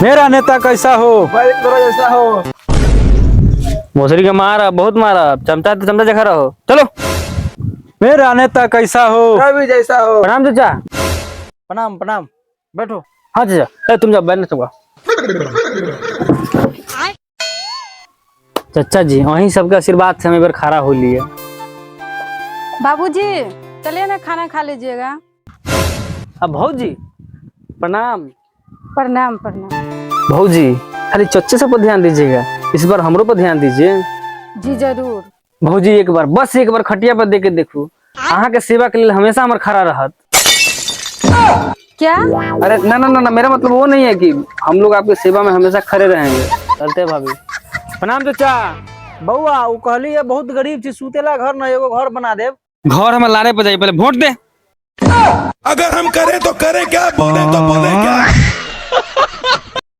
मेरा नेता कैसा हो? भाई तोरा जैसा हो। मोसरी के मारा बहुत मारा, चमचा तो चमचा जखा रहो। चलो। मेरा नेता कैसा हो? रवि जैसा हो। प्रणाम चाचा। प्रणाम प्रणाम, बैठो। हाँ चाचा, तुम जाओ बैठने चुका। चाचा जी वहीं सबके आशीर्वाद से हम एक बार खड़ा हो लिए। बाबूजी चलिए ना, खाना खा लीजिएगा। अब भौजी प्रणाम। प्रणाम प्रणाम। भौजी खाली चच्चे से पर ध्यान दीजिएगा, इस बार हमरो पर ध्यान दीजिए। जी जरूर। भौजी एक बार, बस एक बार खटिया पर दे के देखू, अहाँ के सेवा के लिए हमेशा हमार खड़ा रहत। क्या? अरे ना ना ना ना, मेरा मतलब वो नहीं है कि हम लोग आपकी सेवा में हमेशा खड़े रहेंगे। चलते भाभी। प्रणाम चाचा। बउआ वो कहली है बहुत गरीब थी, सुतेला घर न एगो घर बना दे। घर हमें लाने पर जाइए, पहले वोट दे। अगर हम करें तो करें क्या, बोले तो बोले क्या।